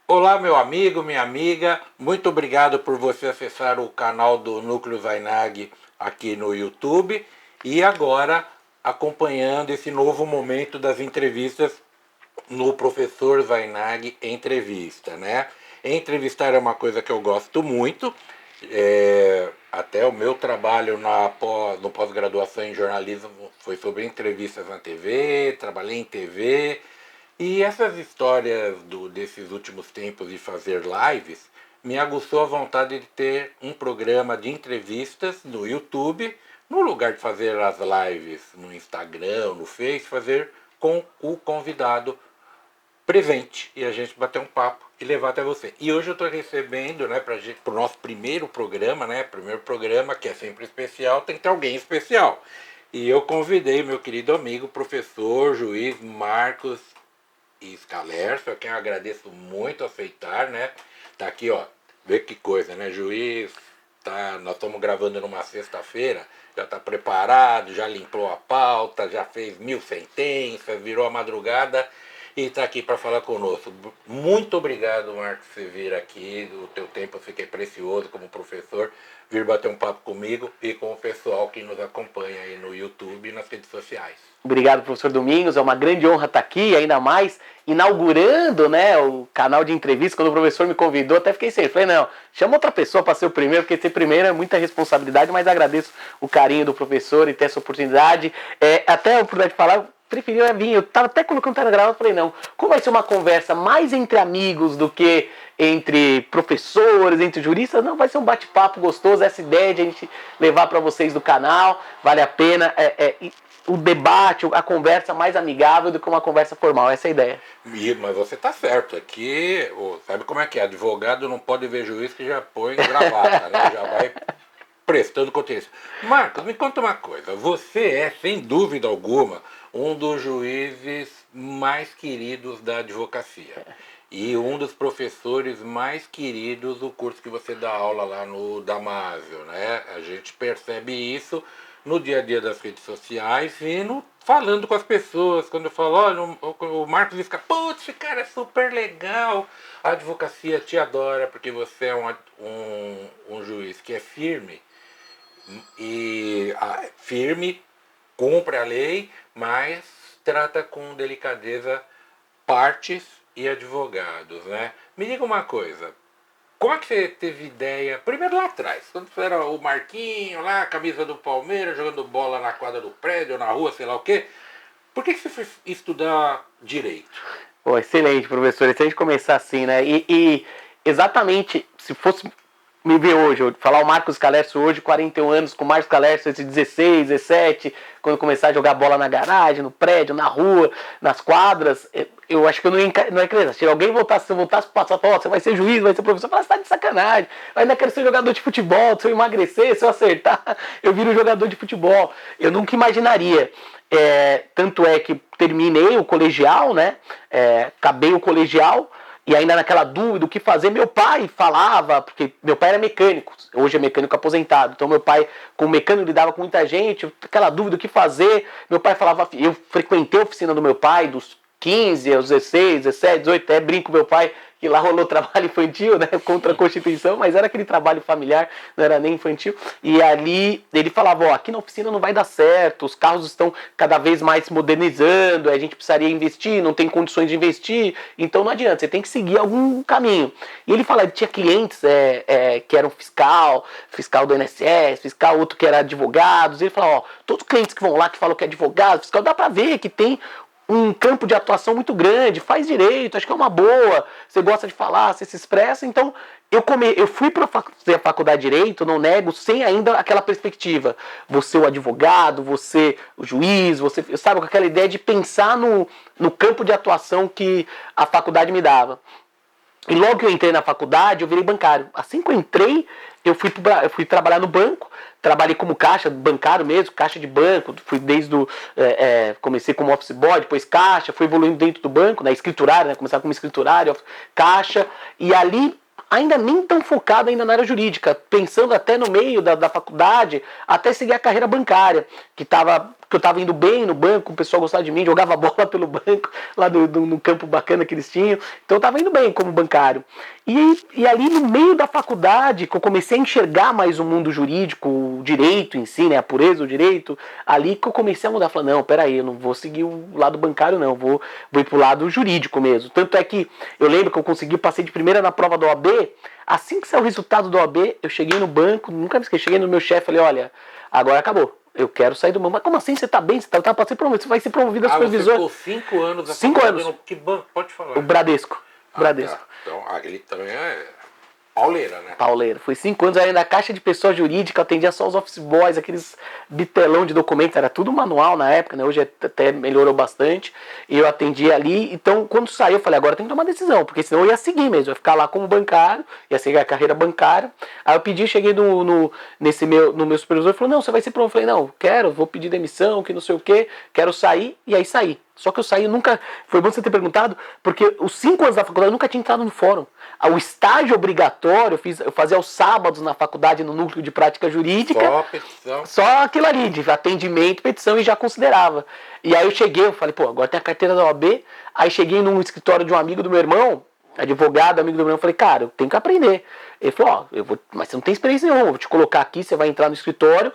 Olá, meu amigo, minha amiga. Muito obrigado por você acessar o canal do Núcleo Zainag aqui no YouTube e agora acompanhando esse novo momento das entrevistas no Professor Zainag Entrevista, né? Entrevistar é uma coisa que eu gosto muito. Até o meu trabalho no pós-graduação em jornalismo foi sobre entrevistas na TV, trabalhei em TV. E essas histórias desses últimos tempos de fazer lives me aguçou a vontade de ter um programa de entrevistas no YouTube, no lugar de fazer as lives no Instagram, no Face, fazer com o convidado presente e a gente bater um papo e levar até você. E hoje eu estou recebendo, né, para o nosso primeiro programa, né, primeiro programa que é sempre especial, tem que ter alguém especial. E eu convidei meu querido amigo, professor, juiz Marcos Scalercio, a quem eu agradeço muito aceitar, né? Tá aqui, ó, vê que coisa, né, juiz? Tá, nós estamos gravando numa sexta-feira, já está preparado, já limpou a pauta, já fez 1.000 sentenças, virou a madrugada e está aqui para falar conosco. Muito obrigado, Marcos, por você vir aqui. O teu tempo eu fiquei precioso como professor, vir bater um papo comigo e com o pessoal que nos acompanha aí no YouTube e nas redes sociais. Obrigado, professor Domingos. É uma grande honra estar aqui, ainda mais inaugurando, né, o canal de entrevista. Quando o professor me convidou, até fiquei sem. Falei, não, chama outra pessoa para ser o primeiro, porque ser primeiro é muita responsabilidade, mas agradeço o carinho do professor e ter essa oportunidade. Até a oportunidade de falar, eu preferi vir. Eu estava até colocando o telegrama, falei, não, como vai ser uma conversa mais entre amigos do que entre professores, entre juristas, não, vai ser um bate-papo gostoso, essa ideia de a gente levar para vocês do canal, vale a pena, o debate, a conversa mais amigável do que uma conversa formal, essa é a ideia. Mas você tá certo, aqui, sabe como é que é, advogado não pode ver juiz que já põe gravata, né, já vai prestando conteúdo. Marcos, me conta uma coisa, você é, sem dúvida alguma, um dos juízes mais queridos da advocacia e um dos professores mais queridos do curso que você dá aula lá no Damásio, né? A gente percebe isso no dia a dia das redes sociais e falando com as pessoas. Quando eu falo, olha, o Marcos fica, putz, esse cara é super legal, a advocacia te adora porque você é um juiz que é firme e firme, cumpre a lei, mas trata com delicadeza partes e advogados, né? Me diga uma coisa, como é que você teve ideia, primeiro lá atrás, quando você era o Marquinho lá, camisa do Palmeiras, jogando bola na quadra do prédio, na rua, sei lá o quê, por que você foi estudar Direito? Pô, excelente, professor. Se a gente começar assim, né? Exatamente, se fosse me ver hoje, falar o Marcos Scalercio hoje, 41 anos, com o Marcos Scalercio, esse 16, 17, quando começar a jogar bola na garagem, no prédio, na rua, nas quadras, eu acho que eu não ia acreditar. Se alguém voltasse para passar, falar, você vai ser juiz, vai ser professor, eu falo, você tá de sacanagem. Eu ainda quero ser jogador de futebol, se eu emagrecer, se eu acertar, eu viro jogador de futebol. Eu nunca imaginaria. Tanto é que terminei o colegial, né? Acabei o colegial, e ainda naquela dúvida o que fazer, meu pai falava, porque meu pai era mecânico, hoje é mecânico aposentado, então meu pai, como mecânico, lidava com muita gente, aquela dúvida o que fazer, meu pai falava, eu frequentei a oficina do meu pai, dos 15 aos 16, 17, 18, até brinco com meu pai que lá rolou trabalho infantil, né, contra a Constituição, mas era aquele trabalho familiar, não era nem infantil, e ali ele falava, ó, aqui na oficina não vai dar certo, os carros estão cada vez mais modernizando, a gente precisaria investir, não tem condições de investir, então não adianta, você tem que seguir algum caminho. E ele falava, ele tinha clientes que eram fiscal do INSS, fiscal, outro que era advogados, ele falava, ó, todos os clientes que vão lá, que falam que é advogado, fiscal, dá pra ver que tem um campo de atuação muito grande, faz direito, acho que é uma boa, você gosta de falar, você se expressa, então eu fui para fazer a faculdade de Direito, não nego, sem ainda aquela perspectiva, você o advogado, você o juiz, você, sabe, com aquela ideia de pensar no campo de atuação que a faculdade me dava. E logo que eu entrei na faculdade, eu virei bancário. Assim que eu entrei, eu fui trabalhar no banco, trabalhei como caixa, bancário mesmo, caixa de banco, fui comecei como office boy, depois caixa, fui evoluindo dentro do banco, na escriturária, né, começar como escriturário, caixa, e ali ainda nem tão focado ainda na área jurídica, pensando até no meio da faculdade, até seguir a carreira bancária, que estava porque eu tava indo bem no banco, o pessoal gostava de mim, jogava bola pelo banco, lá no campo bacana que eles tinham. Então eu tava indo bem como bancário. E ali no meio da faculdade, que eu comecei a enxergar mais o mundo jurídico, o direito em si, né, a pureza do direito, ali que eu comecei a mudar. Falei, não, peraí, eu não vou seguir o lado bancário, não, vou ir pro lado jurídico mesmo. Tanto é que eu lembro que eu passei de primeira na prova da OAB. Assim que saiu o resultado da OAB, eu cheguei no banco, nunca me esqueci, cheguei no meu chefe e falei, olha, agora acabou. Eu quero sair do banco. Mas como assim? Você tá bem? Você vai ser promovido a supervisor. Você ficou 5 anos. 5 anos. Que banco? Pode falar. O Bradesco. Bradesco. Tá. Então, ele também é pauleira, né? Pauleira. Foi 5 anos aí na caixa de pessoa jurídica, eu atendia só os office boys, aqueles bitelão de documentos, era tudo manual na época, né? Hoje até melhorou bastante. E eu atendia ali, então quando saiu eu falei, agora tem que tomar decisão, porque senão eu ia seguir mesmo, eu ia ficar lá como bancário, ia seguir a carreira bancária. Aí eu pedi, cheguei no meu supervisor e falou, não, você vai ser promovido. Eu falei, não, quero, vou pedir demissão, que não sei o que, quero sair, e aí saí. Só que eu saí nunca. Foi bom você ter perguntado, porque os 5 anos da faculdade eu nunca tinha entrado no fórum. O estágio obrigatório eu fazia aos sábados na faculdade, no núcleo de prática jurídica. Só petição. Só aquilo ali, de atendimento, petição, e já considerava. E aí eu cheguei, eu falei, pô, agora tem a carteira da OAB. Aí cheguei num escritório de um amigo do meu irmão, advogado, amigo do meu irmão, falei, cara, eu tenho que aprender. Ele falou, mas você não tem experiência nenhuma, eu vou te colocar aqui, você vai entrar no escritório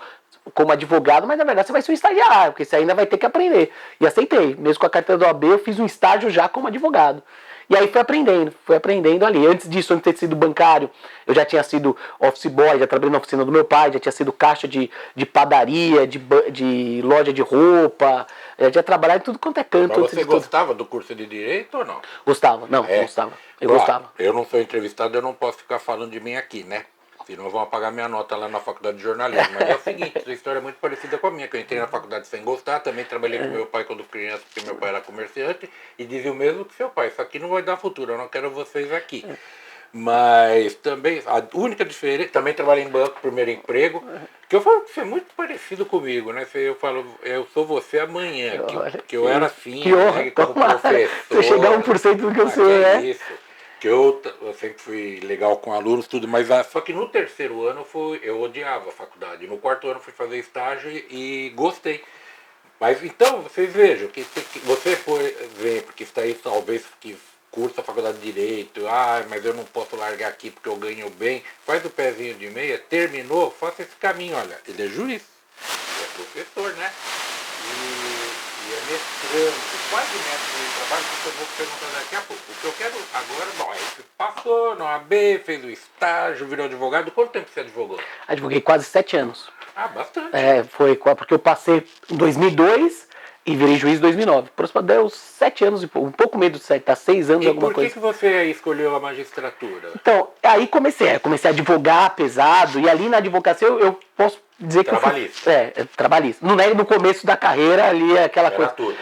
como advogado, mas na verdade você vai ser um estagiário, porque você ainda vai ter que aprender. E aceitei, mesmo com a carteira da OAB, eu fiz um estágio já como advogado. E aí fui aprendendo ali. Antes disso, antes de ter sido bancário, eu já tinha sido office boy, já trabalhei na oficina do meu pai, já tinha sido caixa de padaria, de loja de roupa, já tinha trabalhado em tudo quanto é canto. Mas você gostava do curso de Direito ou não? Gostava, não, gostava. Eu gostava. Eu não sou entrevistado, eu não posso ficar falando de mim aqui, né? Senão vão apagar minha nota lá na faculdade de jornalismo. Mas é o seguinte, sua história é muito parecida com a minha, que eu entrei na faculdade sem gostar, também trabalhei com meu pai quando criança, porque meu pai era comerciante, e dizia o mesmo que seu pai, isso aqui não vai dar futuro, eu não quero vocês aqui. Mas também, a única diferença, também trabalhei em banco, primeiro emprego, que eu falo que você é muito parecido comigo, né? Eu falo, eu sou você amanhã, que eu era assim, né, como professor. Você chegar a 1% do que eu sou, né? Isso. Que eu sempre fui legal com alunos, tudo, mas só que no terceiro ano eu odiava a faculdade. No quarto ano fui fazer estágio e gostei. Mas então, vocês vejam, que você ver, porque está aí talvez que cursa a faculdade de Direito, mas eu não posso largar aqui porque eu ganho bem. Faz o pezinho de meia, terminou, faça esse caminho, olha, ele é juiz, ele é professor, né? E é mestrando, quase mestre de trabalho, que eu vou perguntar daqui a pouco. O que eu quero agora, bom, você passou na OAB, fez o estágio, virou advogado. Quanto tempo você advogou? Advoguei quase 7 anos. Bastante. Foi porque eu passei em 2002 e virei juiz em 2009. Próximo deu 7 anos, um pouco menos de 7, tá 6 anos, alguma coisa. E por que você escolheu a magistratura? Então, aí comecei a advogar pesado, e ali na advocacia eu posso dizer que trabalhista. Trabalhista. Não é no começo da carreira ali aquela coisa. Tudo.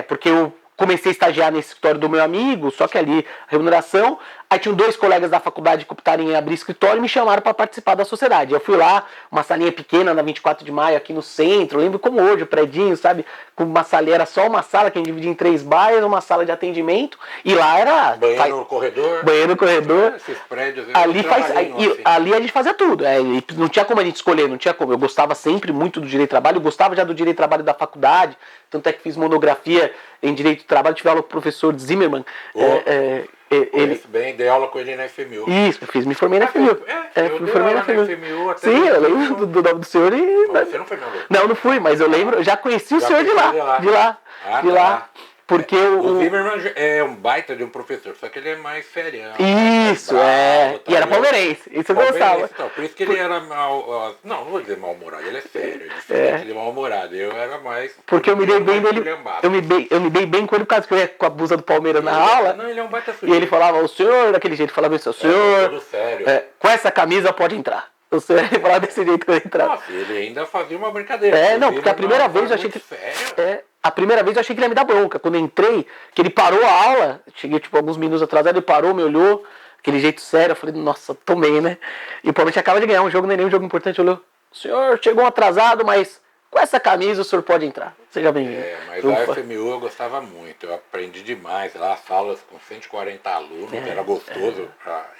Porque eu comecei a estagiar nesse escritório do meu amigo, só que ali, remuneração. Aí tinham 2 colegas da faculdade que optaram em abrir escritório e me chamaram para participar da sociedade. Eu fui lá, uma salinha pequena na 24 de maio aqui no centro, eu lembro como hoje, o predinho, sabe? Com uma sala, era só uma sala que a gente dividia em 3 bairros, uma sala de atendimento, e lá era... Banheiro no corredor. Banheiro no corredor. Esses prédios... Ali a gente fazia tudo. Não tinha como a gente escolher, não tinha como. Eu gostava sempre muito do direito do trabalho, eu gostava já do direito do trabalho da faculdade, tanto é que fiz monografia em direito do trabalho, tive aula com o professor Zimmermann. Conheço bem, dei aula com ele na FMU. Isso, me formei na FMU. Eu me formei na FMU até. Sim, eu lembro do nome do senhor e... Você não foi meu aluno? Não fui, mas eu lembro, eu já conheci o senhor de lá. De lá. Porque o Zimmermann é um baita de um professor, só que ele é mais ferião. Isso, e era palmeirense, isso eu gostava. Então, por isso que ele era mal... Não vou dizer mal-humorado, ele é sério, é diferente de mal-humorado. Eu era mais... Porque eu me dei bem dele, eu me dei bem com ele por causa que eu ia com a blusa do Palmeiras na aula. Não, ele é um baita sujeito. E ele falava, o senhor, daquele jeito, falava isso, o senhor... Tudo sério. Com essa camisa pode entrar. O senhor ia falar desse jeito que eu ia entrar. Nossa, ele ainda fazia uma brincadeira. Não, porque a primeira vez eu achei que... Sério? A primeira vez eu achei que ele ia me dar bronca. Quando eu entrei, que ele parou a aula, cheguei alguns minutos atrasado, ele parou, me olhou, aquele jeito sério, eu falei, nossa, tomei, né? E o Palmeiras acaba de ganhar um jogo, não é nem um jogo importante, olhou, o senhor chegou atrasado, mas com essa camisa o senhor pode entrar. Seja bem-vindo. Mas a FMU eu gostava muito, eu aprendi demais lá, as aulas com 140 alunos, era gostoso,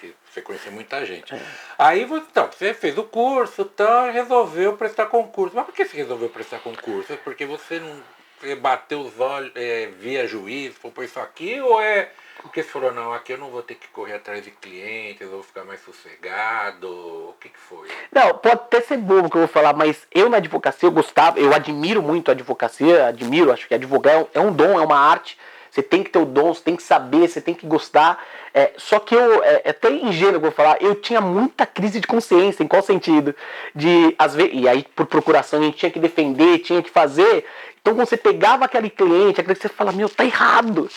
e você conhecia muita gente. Aí você fez o curso, e resolveu prestar concurso. Mas por que você resolveu prestar concurso? É porque você não bateu os olhos, via juiz, falou isso aqui, ou é porque você falou, não, aqui eu não vou ter que correr atrás de clientes, eu vou ficar mais sossegado, o que foi? Não, pode até ser bobo o que eu vou falar, mas eu na advocacia eu gostava, eu admiro muito a advocacia, acho que advogar é um dom, é uma arte, você tem que ter o dom, você tem que saber, você tem que gostar, só que é até ingênuo que eu vou falar, eu tinha muita crise de consciência, em qual sentido? Às vezes, e aí por procuração a gente tinha que defender, tinha que fazer, então quando você pegava aquele cliente, você fala, meu, tá errado,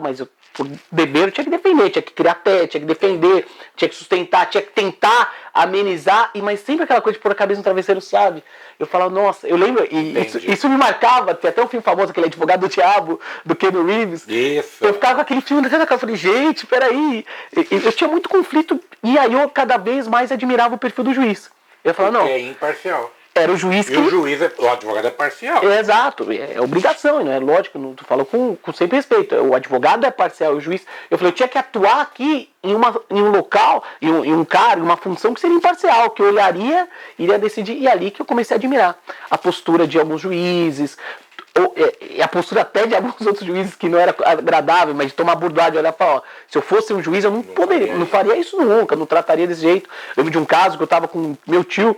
mas por dever eu tinha que defender, tinha que criar tinha que defender, tinha que sustentar, tinha que tentar amenizar, mas sempre aquela coisa de pôr a cabeça no travesseiro, sabe? Eu falava, nossa, eu lembro, e isso me marcava, tem até um filme famoso, aquele Advogado do Diabo, do Keanu Reeves. Isso. Eu ficava com aquele filme na casa, eu falei, gente, peraí. Eu tinha muito conflito, e aí eu cada vez mais admirava o perfil do juiz. Eu falava, não. É imparcial. Era o juiz que... o advogado é parcial. Exato, é obrigação, não é lógico, tu fala com sempre respeito. O advogado é parcial, o juiz... Eu falei, eu tinha que atuar aqui em um local, em um cargo, em uma função que seria imparcial, que eu olharia, iria decidir, e ali que eu comecei a admirar a postura de alguns juízes, a postura até de alguns outros juízes que não era agradável, mas de tomar burdade, olhar e falar, ó, se eu fosse um juiz eu não faria isso nunca, não trataria desse jeito. Eu lembro de um caso que eu estava com meu tio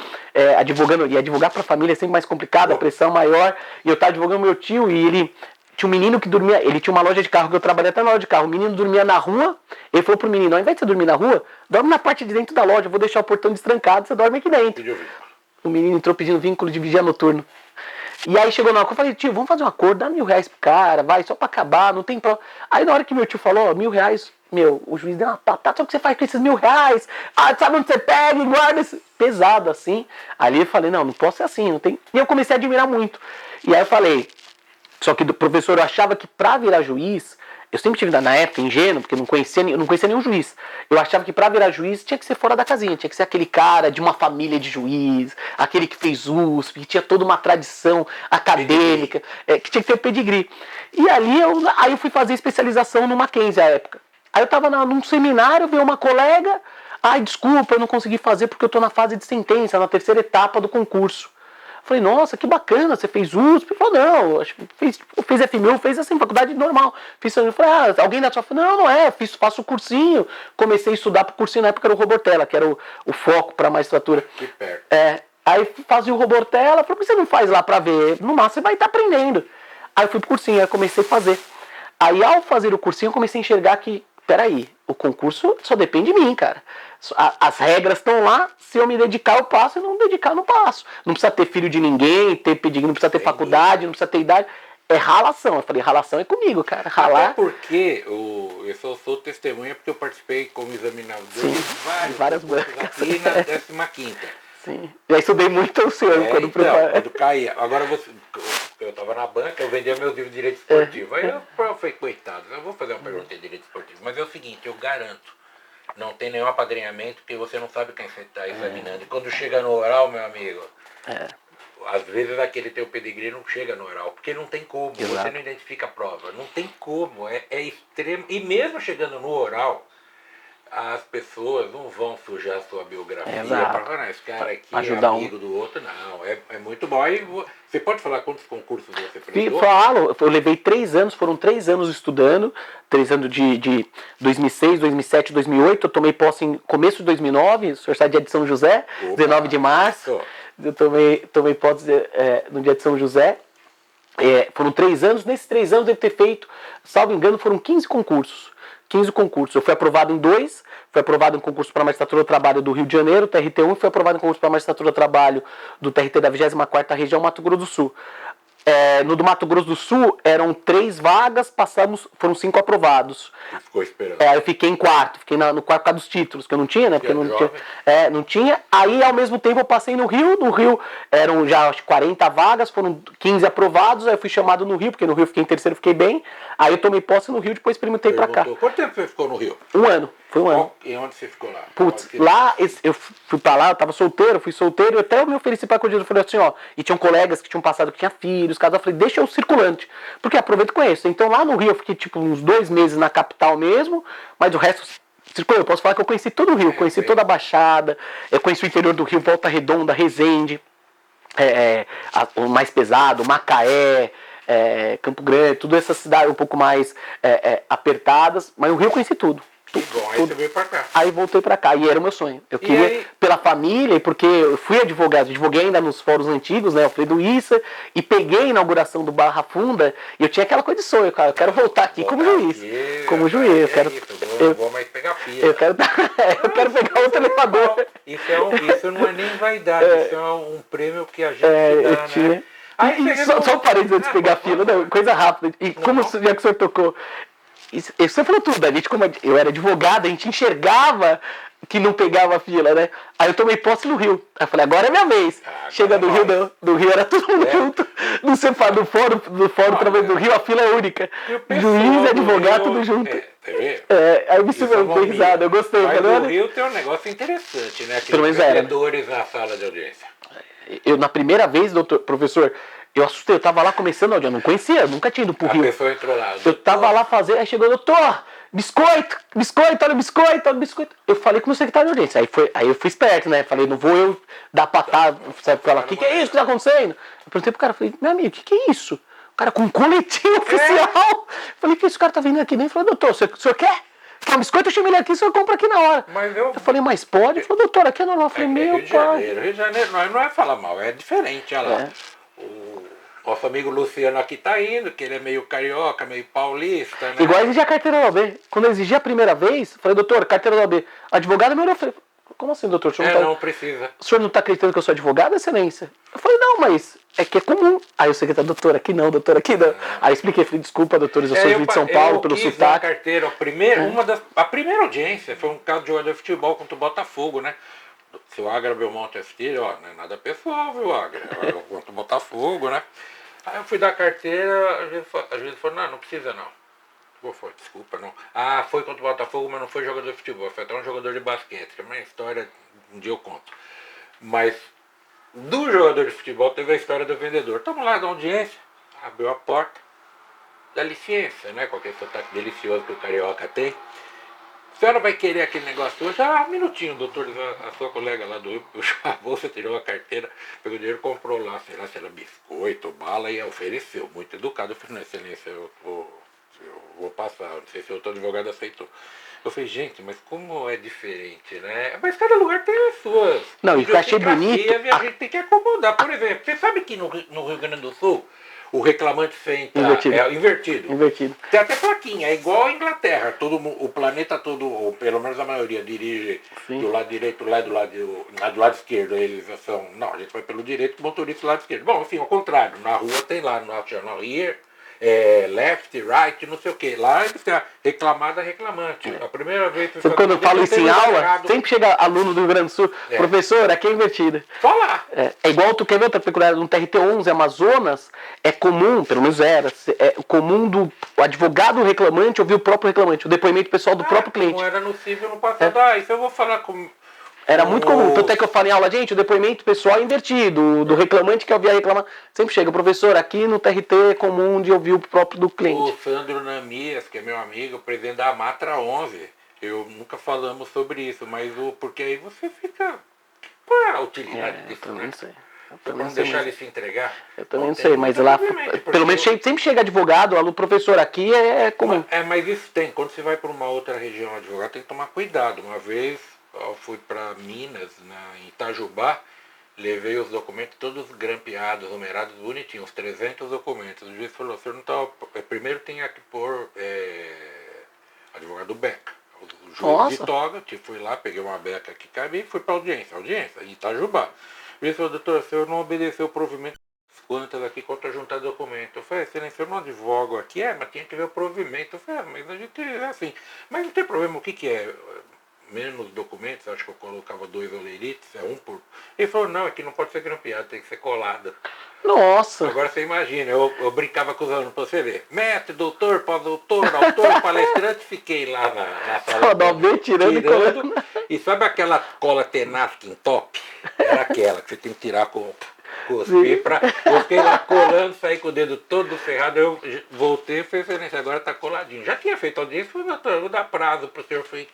advogando, e advogar para a família é sempre mais complicado, a pressão maior, e eu estava advogando meu tio, e ele tinha um menino que dormia, ele tinha uma loja de carro, que eu trabalhei até na loja de carro, o menino dormia na rua, ele falou pro menino, ao invés de você dormir na rua, dorme na parte de dentro da loja, eu vou deixar o portão destrancado, você dorme aqui dentro. O menino entrou pedindo vínculo de vigia noturno. E aí chegou na hora, eu falei, tio, vamos fazer um acordo, dá R$1.000 pro cara, vai, só pra acabar, não tem problema. Aí na hora que meu tio falou, R$1.000, o juiz deu uma patada, sabe o que você faz com esses R$1.000? Sabe onde você pega e guarda esse... Pesado assim. Ali eu falei, não posso ser assim, não tem... E eu comecei a admirar muito. E aí eu falei, só que do professor eu achava que pra virar juiz, eu sempre tive na época ingênuo, porque eu não conhecia nenhum juiz. Eu achava que pra virar juiz tinha que ser fora da casinha, tinha que ser aquele cara de uma família de juiz, aquele que fez USP, que tinha toda uma tradição acadêmica, que tinha que ter o pedigree. E ali eu fui fazer especialização no Mackenzie à época. Aí eu tava num seminário, veio uma colega, desculpa, eu não consegui fazer porque eu tô na fase de sentença, na terceira etapa do concurso. Falei, nossa, que bacana, você fez USP? Ele falou, não, acho que fez FMU, fez assim, faculdade normal. Eu falei, alguém da sua família? Não é, faço o cursinho. Comecei a estudar pro cursinho, na época era o Robortella, que era o foco pra magistratura. Que perto. Aí fazia o Robortella, falei, por que você não faz lá pra ver? No máximo você vai estar aprendendo. Aí eu fui pro cursinho, aí comecei a fazer. Aí ao fazer o cursinho eu comecei a enxergar que, peraí, o concurso só depende de mim, cara. As regras estão lá, se eu me dedicar eu passo, e não me dedicar eu não passo. Não precisa ter filho de ninguém, ter pedigree, não precisa ter faculdade, não precisa ter idade. É ralação. Eu falei, ralação é comigo, cara. Ralar. Até porque eu sou testemunha porque eu participei como examinador de várias bancas aqui na 15ª. Sim. Já estudei muito o senhor quando quando caía. Agora eu estava na banca, eu vendia meus livros de direito esportivo. Aí eu falei, coitado, eu vou fazer uma pergunta de direito esportivo. Mas é o seguinte, eu garanto, não tem nenhum apadrinhamento porque você não sabe quem você está examinando. E quando chega no oral, meu amigo, às vezes aquele teu pedigree não chega no oral, porque não tem como, você não identifica a prova, não tem como, é extremo. E mesmo chegando no oral, as pessoas não vão sujar a sua biografia para falar, esse cara aqui é amigo do outro, não, é muito bom. Aí você pode falar quantos concursos você prestou? Falo, eu levei 3 anos, foram 3 anos estudando, 3 anos de 2006, 2007, 2008, eu tomei posse em começo de 2009, Sociedade de São José, 19 de março, eu tomei posse no dia de São José, foram 3 anos, nesses 3 anos eu devo ter feito, salvo engano, foram 15 concursos. Eu fui aprovado em 2, fui aprovado em concurso para a magistratura do trabalho do Rio de Janeiro, TRT1, e fui aprovado em concurso para a magistratura do trabalho do TRT da 24ª região, Mato Grosso do Sul. No do Mato Grosso do Sul eram 3 vagas, foram 5 aprovados. Ficou esperando. Eu fiquei em quarto, fiquei no quarto por causa dos títulos, que eu não tinha, né? Porque não tinha. Aí ao mesmo tempo eu passei no Rio eram já acho, 40 vagas, foram 15 aprovados, aí eu fui chamado no Rio, porque no Rio eu fiquei em terceiro, fiquei bem. Aí eu tomei posse no Rio, depois perguntei pra cá. Quanto tempo você ficou no Rio? 1 ano. Foi um ano. E onde você ficou lá? Putz, lá eu fui pra lá, eu tava solteiro, fui solteiro, até eu me ofereci pra acudir. Eu falei assim, ó, e tinham colegas que tinham passado que tinha filhos, casal, eu falei, deixa eu circulante, porque aproveito e conheço. Então lá no Rio eu fiquei tipo uns 2 meses na capital mesmo, mas o resto circulou. Eu posso falar que eu conheci todo o Rio, conheci toda a Baixada, eu conheci o interior do Rio, Volta Redonda, Resende, o mais pesado, Macaé, Campo Grande, tudo essas cidades um pouco mais apertadas, mas o Rio eu conheci tudo. Que bom, aí você veio pra cá. Aí voltei pra cá, e era o meu sonho. Eu queria, aí? Pela família, e porque eu fui advoguei ainda nos fóruns antigos, né, Alfredo Issa, e peguei a inauguração do Barra Funda, e eu tinha aquela coisa de sonho, cara, eu quero voltar aqui como juiz. Como juiz, eu quero... Eu vou mais pegar fila. Eu quero pegar outro elevador. Isso não é nem vaidade, isso é um prêmio que a gente dá, tinha... né? Aí só um parênteses antes de pegar fila, não, coisa rápida. E como já que o senhor tocou... Você falou tudo, a gente, como eu era advogado, a gente enxergava que não pegava a fila, né? Aí eu tomei posse no Rio. Aí eu falei, agora é minha vez. Chega do Rio, não. Do Rio era todo mundo junto. No fórum através do Rio, a fila é única. Juiz, advogado, tudo junto. Aí eu me dei risada, eu gostei. Mas no Rio tem um negócio interessante, né? Aqueles vendedores na sala de audiência. Eu, na primeira vez, professor, eu assustei, eu tava lá começando a audiência, eu não conhecia, nunca tinha ido pro Rio. A pessoa entrou lá. Eu tava lá fazendo, aí chegou, doutor, biscoito, olha o biscoito. Eu falei com o secretário de audiência, aí eu fui esperto, né? Falei, não vou eu dar patada, sabe, falar, o que é isso que tá acontecendo? Eu perguntei pro cara, falei, meu amigo, o que é isso? O cara com um coletinho oficial. Falei, que esse cara tá vindo aqui? Ele falou, doutor, o senhor quer? Quer um biscoito? Eu chamei ele aqui, o senhor compra aqui na hora. Mas eu falei, mas pode? Ele falou, doutor, aqui é normal. Eu falei, meu pai. Rio de Janeiro, não é falar mal, é diferente, olha lá. O nosso amigo Luciano aqui tá indo, que ele é meio carioca, meio paulista, né? Igual exigir a carteira da OAB. Quando eu exigi a primeira vez, falei, doutor, carteira da OAB. Advogado me olhou, falei, como assim, doutor? O senhor não precisa. O senhor não está acreditando que eu sou advogado, excelência? Eu falei, não, mas é que é comum. Aí o secretário, doutor, aqui não. Aí eu expliquei, falei, desculpa, doutores, eu sou de São Paulo, pelo sotaque. A carteira, a primeira audiência foi um caso de jogador de futebol contra o Botafogo, né? Se o Agra Belmonte assistir, ó, não é nada pessoal, viu, Agra? Eu contra o Botafogo, né? Aí eu fui dar carteira, a gente falou, não precisa não. Qual foi? Desculpa, não. Foi contra o Botafogo, mas não foi jogador de futebol, foi até um jogador de basquete, que é uma história, um dia eu conto. Mas do jogador de futebol teve a história do vendedor. Estamos lá na audiência, abriu a porta, dá licença, né? Com aquele sotaque delicioso que o carioca tem. A senhora vai querer aquele negócio hoje? Um minutinho, doutor, a sua colega lá do Rio puxou a bolsa, tirou a carteira, pegou o dinheiro, comprou lá, sei lá, se era biscoito, bala e ofereceu. Muito educado. Eu falei, não, excelência, eu vou passar, não sei se o outro advogado aceitou. Eu falei, gente, mas como é diferente, né? Mas cada lugar tem as suas. Não, e eu achei bonito. A gente tem que acomodar. Por exemplo, você sabe que no Rio Grande do Sul, o reclamante senta invertido. Tem até plaquinha, é igual a Inglaterra. O planeta todo, ou pelo menos a maioria, dirige do lado direito, do lado esquerdo. Eles são, não, a gente vai pelo direito, o motorista do lado esquerdo. Bom, enfim, ao contrário, na rua tem lá, no National Here, left, right, não sei o que. Lá eles têm a reclamante. A primeira vez que quando eu falo isso em aula, sempre chega aluno do Rio Grande do Sul, professor, aqui é invertida. Só lá. É igual, tu quer ver outra peculiaridade, no TRT11 Amazonas, é comum, pelo menos é comum do advogado reclamante ouvir o próprio reclamante, o depoimento pessoal do próprio cliente. Não era nocível no passado. Isso eu vou falar com... Era muito comum, tanto é que eu falo em aula, gente, o depoimento pessoal é invertido, do reclamante que ouvia reclamar, sempre chega, professor, aqui no TRT é comum de ouvir o próprio do cliente. O Sandro Namias, que é meu amigo, presidente da Amatra 11, eu nunca falamos sobre isso, mas porque aí você fica, qual é a utilidade disso, eu né? Não sei. Pra não deixar ele se entregar? Eu também não sei, mas lá, pelo menos sempre chega advogado, o professor aqui é comum. Mas isso tem, quando você vai para uma outra região advogado, tem que tomar cuidado. Uma vez eu fui para Minas, em Itajubá, levei os documentos todos grampeados, numerados, bonitinhos, uns 300 documentos. O juiz falou, o senhor não está... Primeiro tem que pôr advogado beca. O juiz de toga, fui lá, peguei uma beca que cabia e fui para audiência, em Itajubá. O juiz falou, doutor, o senhor não obedeceu o provimento quantas aqui contra juntar documento. Eu falei, excelência, eu não advogo aqui, mas tinha que ver o provimento. Eu falei, mas a gente é assim. Mas não tem problema, o que é? Menos documentos, acho que eu colocava 2 oleiritos, um por... Ele falou, não, aqui não pode ser grampeado, tem que ser colado. Nossa! Agora você imagina, eu brincava com os alunos pra você ver. Mestre, doutor, pós-doutor, autor, palestrante, fiquei lá na sala. Tirando e colando. E sabe aquela cola Tenaskin top? Era aquela que você tem que tirar com os pipras. Eu fiquei lá colando, saí com o dedo todo ferrado, eu voltei e falei, excelência, agora tá coladinho. Já tinha feito audiência, falei, doutor, eu vou dar prazo pro senhor. Falei,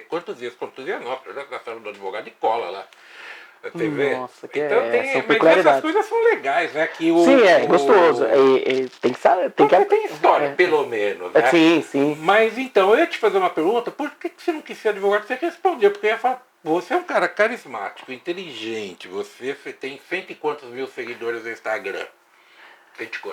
quantos dias? Quantos dias? Nossa, eu já gastaram do advogado de cola lá. Você vê? Nossa, que Então são mas essas coisas são legais, né? Que sim, é gostoso. Tem que saber. Tem história, pelo menos, né? Sim. Mas então, eu ia te fazer uma pergunta, por que você não quis ser advogado? Você respondeu, porque eu ia falar, você é um cara carismático, inteligente, você tem cento e quantos mil seguidores no Instagram?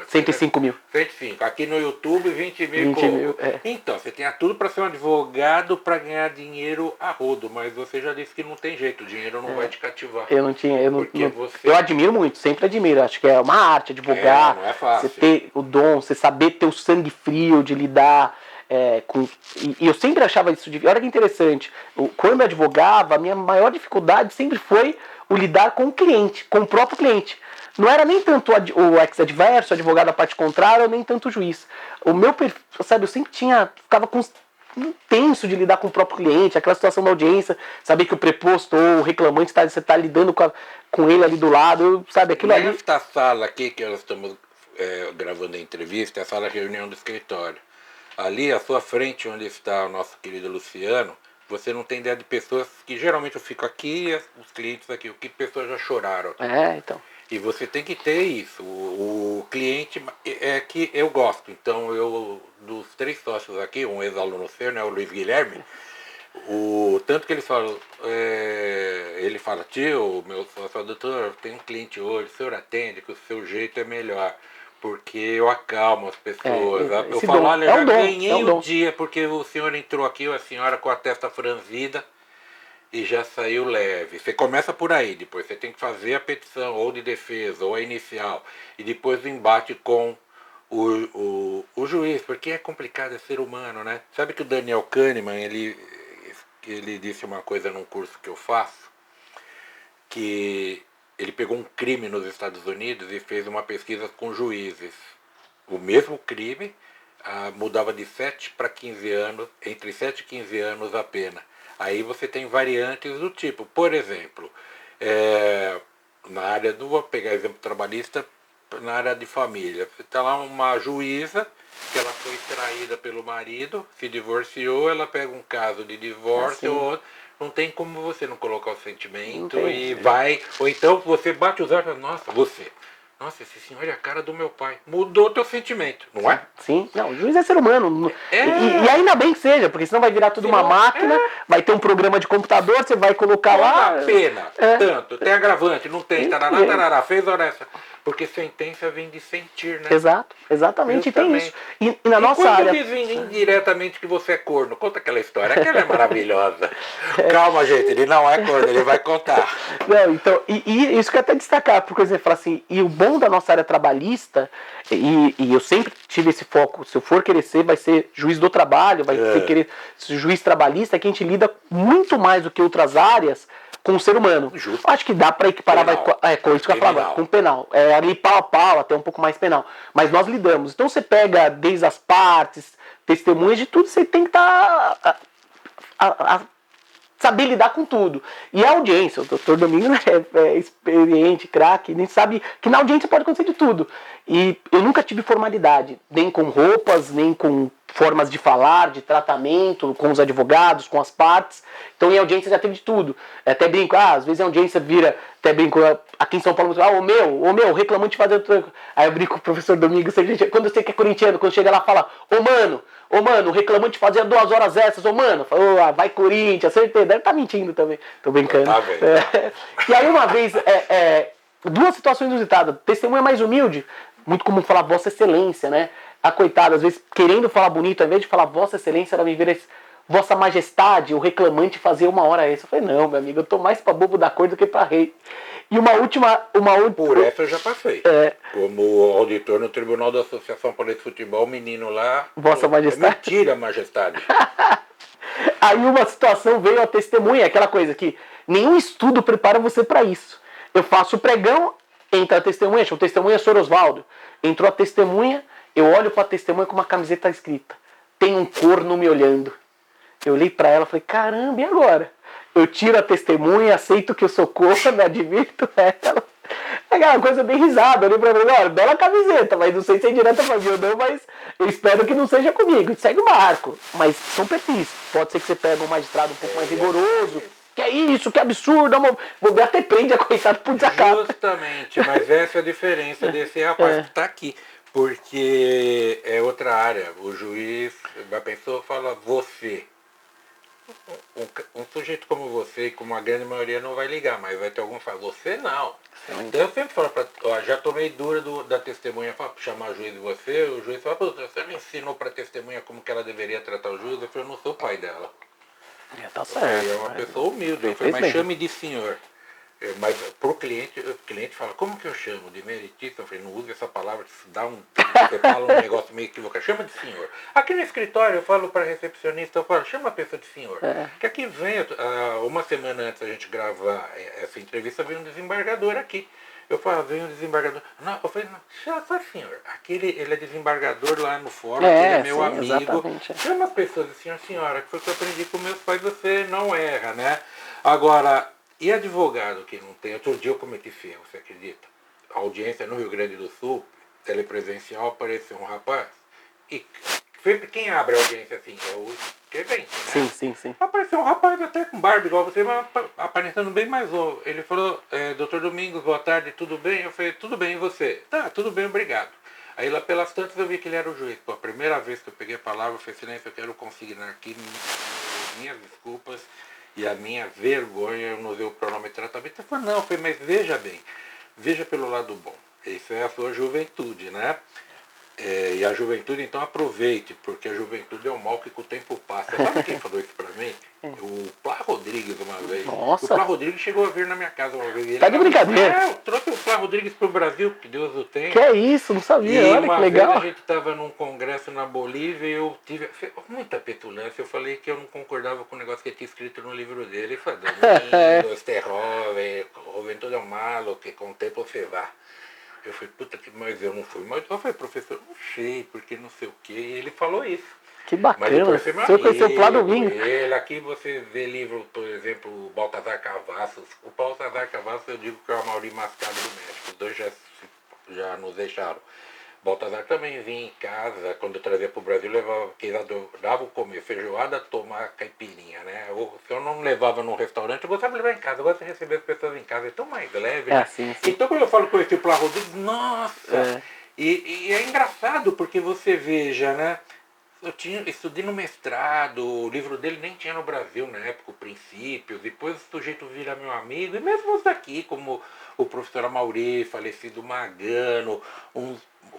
105 mil. 105. Aqui no YouTube, 20 mil. 20 mil, Então, você tem tudo para ser um advogado para ganhar dinheiro a rodo, mas você já disse que não tem jeito, o dinheiro não vai te cativar. Eu admiro muito, sempre admiro. Acho que é uma arte advogar. Não é fácil. Você ter o dom, você saber ter o sangue frio de lidar com. E eu sempre achava isso de. Olha que interessante. Quando eu advogava, a minha maior dificuldade sempre foi o lidar com o cliente, com o próprio cliente. Não era nem tanto o ex-adverso, o advogado da parte contrária, nem tanto o juiz. O meu perfil, sabe, eu sempre ficava tenso de lidar com o próprio cliente, aquela situação da audiência, saber que o preposto ou o reclamante, você está lidando com ele ali do lado, sabe, aquilo ali. Nesta sala aqui que nós estamos gravando a entrevista, é a sala de reunião do escritório. Ali, à sua frente, onde está o nosso querido Luciano, você não tem ideia de pessoas que geralmente eu fico aqui, os clientes aqui, o que pessoas já choraram. Então. E você tem que ter isso. O cliente é que eu gosto. Então, dos 3 sócios aqui, um ex-aluno seu, né, o Luiz Guilherme, tanto que ele fala, tio, meu sócio, doutor, tem um cliente hoje, o senhor atende, que o seu jeito é melhor. Porque eu acalmo as pessoas. Eu falo, olha, eu já ganhei o dia, porque o senhor entrou aqui, ou a senhora com a testa franzida, e já saiu leve. Você começa por aí, depois você tem que fazer a petição, ou de defesa, ou a inicial, e depois o embate com o juiz, porque é complicado, é ser humano, né? Sabe que o Daniel Kahneman, ele disse uma coisa num curso que eu faço, que ele pegou um crime nos Estados Unidos e fez uma pesquisa com juízes. O mesmo crime mudava de 7 para 15 anos, entre 7 e 15 anos a pena. Aí você tem variantes do tipo, por exemplo, na área vou pegar exemplo trabalhista, na área de família. Você está lá uma juíza, que ela foi traída pelo marido, se divorciou, ela pega um caso de divórcio, não tem como você não colocar o sentimento e vai, ou então você bate os olhos, nossa, esse senhor é a cara do meu pai. Mudou teu sentimento, não é? Sim. Não, o juiz é ser humano. E ainda bem que seja, porque senão vai virar tudo uma máquina, vai ter um programa de computador, você vai colocar lá... Uma pena, tanto. Tem agravante, não tem, tarará, fez hora essa. Porque sentença vem de sentir, né? Exatamente, tem isso. E na nossa área... dizem indiretamente que você é corno, conta aquela história, aquela é maravilhosa. Calma, gente, ele não é corno, ele vai contar. Não, então, e isso que eu até destacar, porque você fala assim, e o bom da nossa área trabalhista, e eu sempre tive esse foco, se eu for querer ser, vai ser juiz do trabalho, vai ser querer ser juiz trabalhista, que a gente lida muito mais do que outras áreas com o ser humano. Justo. Acho que dá para equiparar com isso que eu ia falar agora, com penal. Ali pau a pau, até um pouco mais penal. Mas nós lidamos. Então você pega desde as partes, testemunhas de tudo, você tem que estar saber lidar com tudo. E a audiência, o doutor Domingos é experiente, craque, nem sabe que na audiência pode acontecer de tudo. E eu nunca tive formalidade, nem com roupas, nem com formas de falar, de tratamento, com os advogados, com as partes. Então em audiência já teve de tudo. Até brinco, às vezes a audiência vira, até brinco, aqui em São Paulo, o meu, reclamante fazer o tranco. Aí eu brinco com o professor Domingos, quando você que é corintiano, quando chega lá fala, ô mano, o reclamante fazia 2 horas essas, mano, vai Corinthians, acertei, deve estar mentindo também, tô brincando. Tá bem. E aí uma vez, 2 situações inusitadas, testemunha mais humilde, muito comum falar Vossa Excelência, né? A coitada, às vezes, querendo falar bonito, ao invés de falar Vossa Excelência, ela me vira Vossa Majestade, o reclamante fazia 1 hora essa. Eu falei, não, meu amigo, eu tô mais pra bobo da cor do que pra rei. E uma última... Por essa eu já passei. Como auditor no Tribunal da Associação Paulista de Futebol, o menino lá... Vossa Majestade. Mentira, Majestade. Aí uma situação veio a testemunha, aquela coisa que nenhum estudo prepara você pra isso. Eu faço o pregão, entra a testemunha, chama testemunha Sr. Osvaldo. Entrou a testemunha, eu olho pra testemunha com uma camiseta escrita: tem um corno me olhando. Eu olhei pra ela e falei: caramba, e agora? Eu tiro a testemunha, aceito que eu sou corno, admito ela. É aquela coisa bem risada, eu olhei pra ela: olha, bela camiseta, mas não sei se é direta pra mim ou não, mas eu espero que não seja comigo. Segue o barco. Mas são perfis. Pode ser que você pegue um magistrado um pouco mais rigoroso. Que é isso, que absurdo, vou até prende a coitada por desacato. Justamente, mas essa é a diferença desse rapaz que está aqui. Porque é outra área. O juiz, a pessoa fala você. Um sujeito como você, e como a grande maioria, não vai ligar, mas vai ter algum que fala, você não. Então eu sempre falo, já tomei dura da testemunha, para chamar o juiz de você, o juiz fala, você me ensinou para a testemunha como que ela deveria tratar o juiz, eu falei, eu não sou pai dela. Tá certo. É uma pessoa humilde, eu falei, mas chame de senhor. Mas pro cliente, o cliente fala, como que eu chamo? De meritista? Eu falei, não use essa palavra, você fala um negócio meio equivocado, chama de senhor. Aqui no escritório eu falo para recepcionista, eu falo, chama a pessoa de senhor. Que aqui vem, uma semana antes da gente gravar essa entrevista, veio um desembargador aqui. Eu falei, veio um desembargador. Não, eu falei, não, só senhor. Aquele, ele é desembargador lá no fórum, ele é meu amigo. Exatamente. Chama as pessoas de senhor, senhora, que foi o que eu aprendi com meus pais, você não erra, né? Agora, e advogado que não tem? Outro dia eu cometi ferro, você acredita? A audiência no Rio Grande do Sul, telepresencial, apareceu um rapaz. E sempre quem abre a audiência assim é o evento, né? Sim. Apareceu um rapaz até com barba igual você, mas aparecendo bem mais novo. Ele falou, doutor Domingos, boa tarde, tudo bem? Eu falei, tudo bem, e você? Tá, tudo bem, obrigado. Aí lá pelas tantas eu vi que ele era o juiz. Pô, a primeira vez que eu peguei a palavra, eu falei, silêncio, eu quero consignar aqui minhas desculpas e a minha vergonha, eu não usei o pronome tratamento. Eu falei, não, mas veja bem, veja pelo lado bom. Isso é a sua juventude, né? E a juventude, então, aproveite, porque a juventude é um mal que com o tempo passa. Sabe quem falou isso pra mim? O Plá Rodrigues uma vez. Nossa. O Plá Rodrigues chegou a vir na minha casa uma vez. Ele Tá de brincadeira? eu trouxe o Plá Rodrigues pro Brasil, que Deus o tenha. Que é isso, não sabia, E olha uma que legal. vez a gente estava num congresso na Bolívia e eu tive muita petulância. Eu falei que eu não concordava com o negócio que tinha escrito no livro dele. Ele falou, Domingo, este jovem, juventude é um malo, que com o tempo se vai. Eu falei, puta que, mas eu não fui. Mas eu falei, professor, não sei, porque não sei o quê. E ele falou isso. Que bacana, mas você conheceu o Plá Domingos. Ele, aqui você vê livro, por exemplo, o Baltazar Cavassos. O Baltazar Cavassos eu digo que é o Amaury Mascaro do México. Os dois já nos deixaram. Baltazar também vinha em casa, quando eu trazia para o Brasil, dava o comer feijoada, tomar caipirinha, né? Se eu não levava num restaurante, eu gostava de levar em casa, eu gosto de receber as pessoas em casa, é tão mais leve, né? Sim. Então quando eu falo com esse Plá Rodrigues, nossa! E é engraçado, porque você veja, né? Estudei no mestrado, o livro dele nem tinha no Brasil na época, o Princípios, depois o sujeito vira meu amigo, e mesmo os daqui, como o professor Amaury, falecido Magano,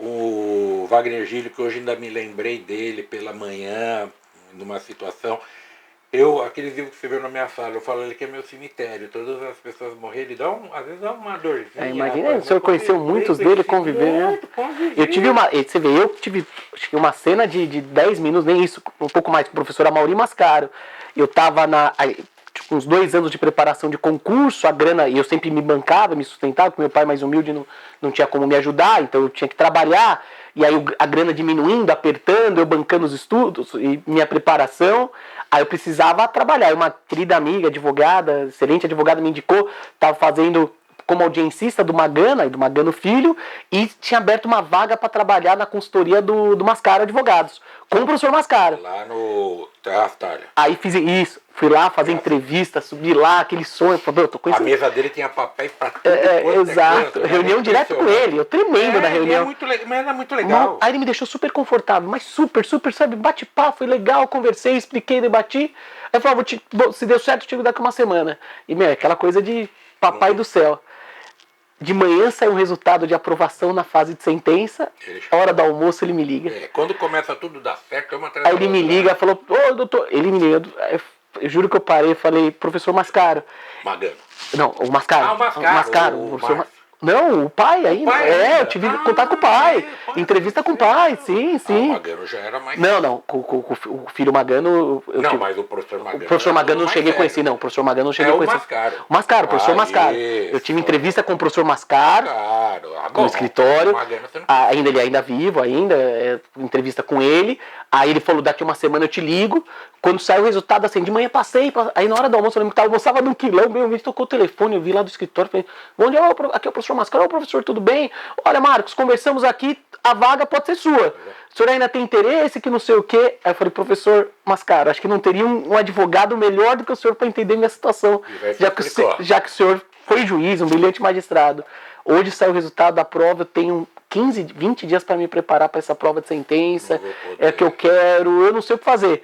o Wagner Gílio, que hoje ainda me lembrei dele pela manhã, numa situação. Aqueles livros que você viu na minha sala, eu falo ele que é meu cemitério, todas as pessoas morrerem, às vezes dá uma dorzinha. Imagina, o senhor conheceu muitos dele, conviveu, né? Eu tive você vê, eu tive acho que uma cena de 10 minutos, nem isso, um pouco mais, com o professor Amaury Mascaro. Eu tava com uns 2 anos de preparação de concurso, a grana, e eu sempre me bancava, me sustentava, porque meu pai mais humilde não tinha como me ajudar, então eu tinha que trabalhar, e aí a grana diminuindo, apertando, eu bancando os estudos e minha preparação, aí eu precisava trabalhar. Uma querida amiga, advogada, excelente advogada, me indicou, estava fazendo como audiencista do Magana e do Magano Filho, e tinha aberto uma vaga para trabalhar na consultoria do Mascaro Advogados, com o professor Mascaro. Lá no Terrastalha. Aí fiz isso, fui lá fazer entrevista, subi lá, aquele sonho, falei, eu tô conhecendo. A mesa dele tinha papéis para tudo. Exato, reunião direto com ele, eu tremendo da reunião. Mas era muito legal. Aí ele me deixou super confortável, mas super, sabe, bate-papo, foi legal, conversei, expliquei, debati. Aí eu falei, se deu certo, eu te ligo daqui uma semana. E, aquela coisa de papai do céu. De manhã sai um resultado de aprovação na fase de sentença, hora do almoço ele me liga. Quando começa tudo dar certo, é uma Aí ele me liga, falou, ô doutor, ele me liga, eu juro que eu parei, falei, professor Mascaro. Magano. Não, o Mascaro. O Mascaro. Não, o pai ainda. Eu tive que contar com o pai. Entrevista com o pai, sim. O Magano já era mais... Não, com o filho Magano... Mas o professor Magano... O professor Magano eu não cheguei a conhecer, não. O professor Magano não cheguei a conhecer. O Mascaro. O professor Mascaro. Eu tive entrevista com o professor Mascaro, no escritório. Ele ainda vivo, entrevista com ele. Aí ele falou, daqui uma semana eu te ligo. Quando saiu o resultado, assim, de manhã passei. Aí na hora do almoço, eu lembro que eu almoçava num quilão, bem, tocou o telefone, eu vi lá do escritório, falei, onde é aqui é o professor Mascaro? Professor, tudo bem? Olha, Marcos, conversamos aqui, a vaga pode ser sua. O senhor ainda tem interesse, que não sei o quê? Aí eu falei, professor Mascaro, acho que não teria um advogado melhor do que o senhor para entender minha situação, já que o senhor foi juiz, um brilhante magistrado. Hoje saiu o resultado da prova, eu tenho 15, 20 dias para me preparar para essa prova de sentença, é que eu quero, eu não sei o que fazer.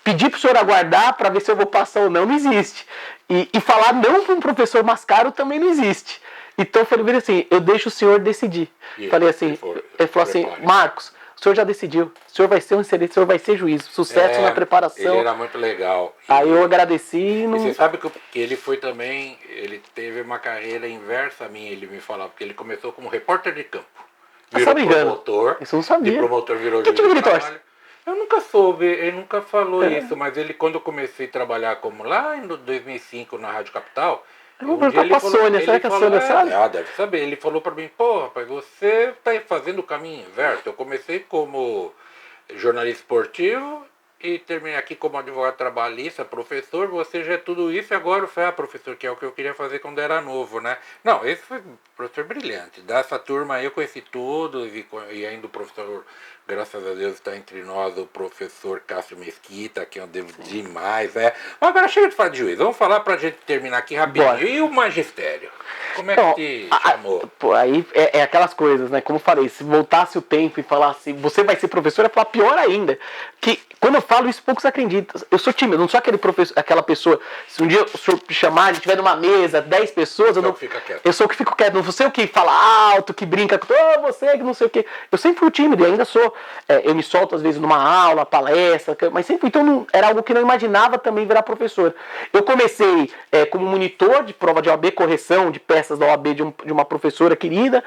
Pedir para o senhor aguardar para ver se eu vou passar ou não existe. E falar não para um professor Mascaro também não existe. Então eu falei assim, eu deixo o senhor decidir. Falei assim, ele falou assim, Marcos, o senhor já decidiu, o senhor vai ser um excelente, o senhor vai ser juiz, sucesso na preparação. Ele era muito legal. Aí eu agradeci. E você sabe que ele foi também, ele teve uma carreira inversa a minha, ele me falava, porque ele começou como repórter de campo. Virou promotor. Isso eu não sabia. De promotor virou juiz de trabalho. Eu nunca soube, ele nunca falou isso, mas quando eu comecei a trabalhar como lá em 2005 na Rádio Capital, eu vou perguntar pra Sônia, será que a Sônia sabe? Deve saber. Ele falou pra mim, rapaz, você tá fazendo o caminho inverso. Eu comecei como jornalista esportivo e terminei aqui como advogado trabalhista, professor, você já é tudo isso e agora eu falei, professor, que é o que eu queria fazer quando era novo, né? Não, esse foi um professor brilhante. Dessa turma aí eu conheci todos e ainda o professor, graças a Deus, está entre nós o professor Cássio Mesquita, que eu devo demais, Mas agora chega de falar de juiz, vamos falar pra gente terminar aqui rapidinho. Bora. E o magistério? Como é que te chamou? Aí é aquelas coisas, né? Como eu falei, se voltasse o tempo e falasse, você vai ser professor, eu ia falar pior ainda. Que quando eu falo isso, poucos acreditam. Eu sou tímido, não sou aquela pessoa. Se um dia o senhor me chamar, a gente tiver numa mesa, 10 pessoas, eu sou o que fico quieto. Não sou o que fala alto, que brinca com você, que não sei o quê. Eu sempre fui tímido e ainda sou. Eu me solto às vezes numa aula, palestra, mas sempre. Então era algo que não imaginava também virar professor. Eu comecei como monitor de prova de OAB, correção de peças da OAB de uma professora querida.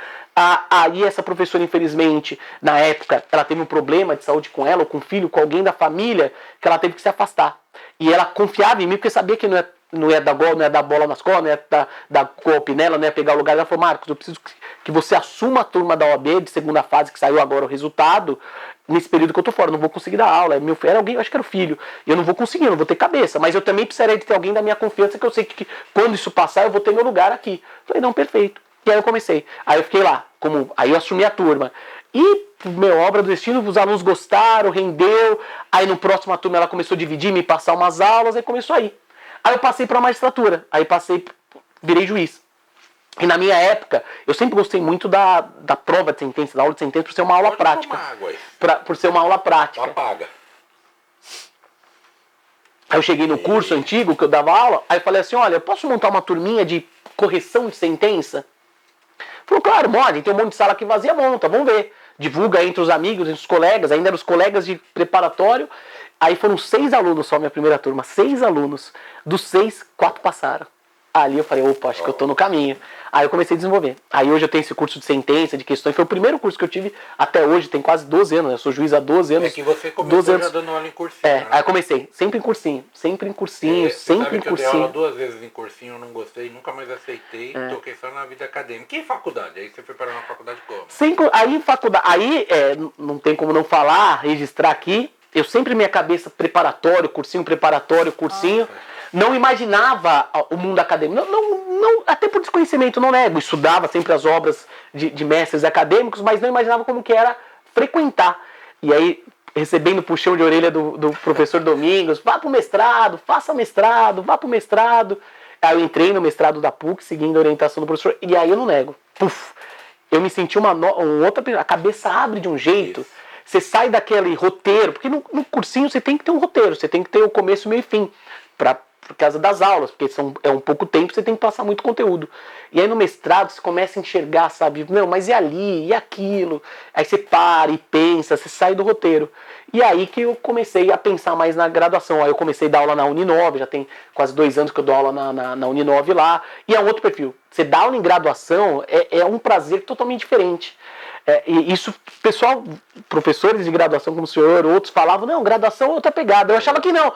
Aí essa professora, infelizmente, na época, ela teve um problema de saúde com ela, ou com o filho, com alguém da família, que ela teve que se afastar. E ela confiava em mim, porque sabia que não ia dar bola nas costas, não ia dar golpe nela, não ia pegar o lugar. Ela falou, Marcos, eu preciso que você assuma a turma da OAB de segunda fase, que saiu agora o resultado, nesse período que eu tô fora, não vou conseguir dar aula. Era alguém, acho que era o filho, e eu não vou conseguir, eu não vou ter cabeça, mas eu também precisaria de ter alguém da minha confiança, que eu sei que quando isso passar, eu vou ter meu lugar aqui. Falei, não, perfeito. E aí eu comecei. Aí eu fiquei lá, aí eu assumi a turma. E, obra do destino, os alunos gostaram, rendeu. Aí no próximo turma ela começou a dividir, me passar umas aulas, aí começou aí. Aí eu passei para a magistratura, virei juiz. E na minha época, eu sempre gostei muito da prova de sentença, da aula de sentença, por ser uma aula prática. Por ser uma aula prática. Apaga. Aí eu cheguei no curso antigo que eu dava aula, aí eu falei assim, olha, eu posso montar uma turminha de correção de sentença? Falou, claro, pode, tem um monte de sala aqui vazia, monta, vamos ver. Divulga entre os amigos, entre os colegas, ainda eram os colegas de preparatório. Aí foram 6 alunos só, minha primeira turma, 6 alunos. Dos 6, 4 passaram. Ali eu falei, opa, acho que eu tô no caminho. Aí eu comecei a desenvolver. Aí hoje eu tenho esse curso de sentença, de questões. Foi o primeiro curso que eu tive até hoje, tem quase 12 anos. Eu sou juiz há 12 anos. É que você começou já dando aula em cursinho. Né? Aí eu comecei, sempre em cursinho. Sempre em cursinho, sempre em cursinho. Eu dei aula 2 vezes em cursinho, eu não gostei, nunca mais aceitei. Toquei só na vida acadêmica. E faculdade? Aí você foi para uma faculdade como? Aí faculdade, não tem como não falar, registrar aqui. Eu sempre minha cabeça preparatório, cursinho. Não imaginava o mundo acadêmico, não, até por desconhecimento, não nego, estudava sempre as obras de mestres acadêmicos, mas não imaginava como que era frequentar. E aí, recebendo puxão de orelha do professor Domingos, vá para o mestrado, faça mestrado, vá para o mestrado. Aí eu entrei no mestrado da PUC, seguindo a orientação do professor, e aí eu não nego. Eu me senti a cabeça abre de um jeito. Isso. Você sai daquele roteiro, porque no cursinho você tem que ter um roteiro, você tem que ter o começo, meio e fim, por causa das aulas, porque é um pouco tempo, você tem que passar muito conteúdo. E aí no mestrado você começa a enxergar, sabe, mas e ali, e aquilo? Aí você para e pensa, você sai do roteiro. E aí que eu comecei a pensar mais na graduação. Aí eu comecei a dar aula na Uninove, já tem quase 2 anos que eu dou aula na Uninove lá. E é um outro perfil. Você dá aula em graduação é um prazer totalmente diferente. E isso, pessoal, professores de graduação como o senhor, outros falavam, não, graduação é outra pegada. Eu achava que não.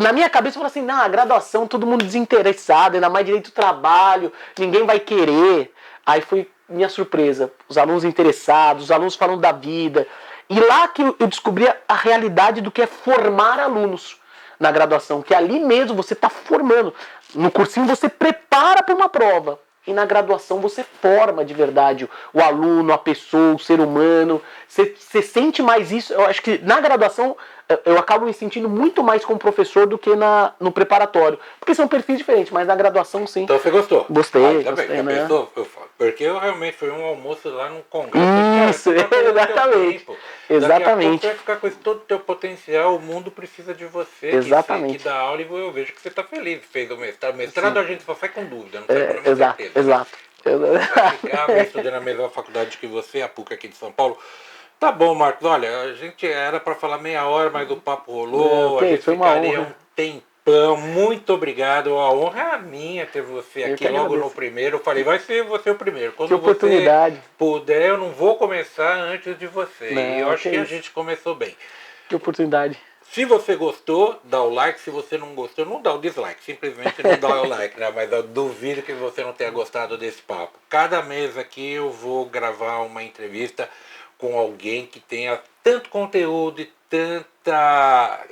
Na minha cabeça eu falava assim, não, a graduação, todo mundo desinteressado, ainda mais direito do trabalho, ninguém vai querer. Aí foi minha surpresa, os alunos interessados, os alunos falando da vida. E lá que eu descobri a realidade do que é formar alunos na graduação, que ali mesmo você está formando. No cursinho você prepara para uma prova. E na graduação você forma de verdade o aluno, a pessoa, o ser humano. Você sente mais isso. Eu acho que na graduação eu acabo me sentindo muito mais como professor do que no preparatório. Porque são perfis diferentes, mas na graduação sim. Então você gostou? Gostei, Tá gostei, bem, né? pensou? Porque eu realmente fui um almoço lá num congresso. Isso, exatamente. Daqui a pouco Exatamente. você vai ficar com todo o teu potencial, o mundo precisa de você. Exatamente. Que dá aula e eu vejo que você está feliz. Fez o mestrado. Mestrado a gente só sai com dúvida, não sai com nenhuma certeza. Exato. Vai ficar, vai estudar na mesma faculdade que você, a PUC aqui de São Paulo. Tá bom, Marcos, olha, a gente era para falar meia hora, mas o papo rolou, a gente ficaria um tempão. Muito obrigado, a honra é a minha ter você aqui logo no primeiro. Eu falei, vai ser você o primeiro. Quando que oportunidade. Você puder, eu não vou começar antes de você. E eu acho que a gente começou bem. Que oportunidade. Se você gostou, dá o like. Se você não gostou, não dá o dislike. Simplesmente não dá o like, né? Mas eu duvido que você não tenha gostado desse papo. Cada mês aqui eu vou gravar uma entrevista com alguém que tenha tanto conteúdo e tanta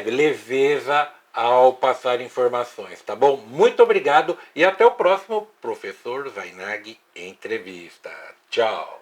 leveza ao passar informações, tá bom? Muito obrigado e até o próximo Professor Vainag Entrevista. Tchau!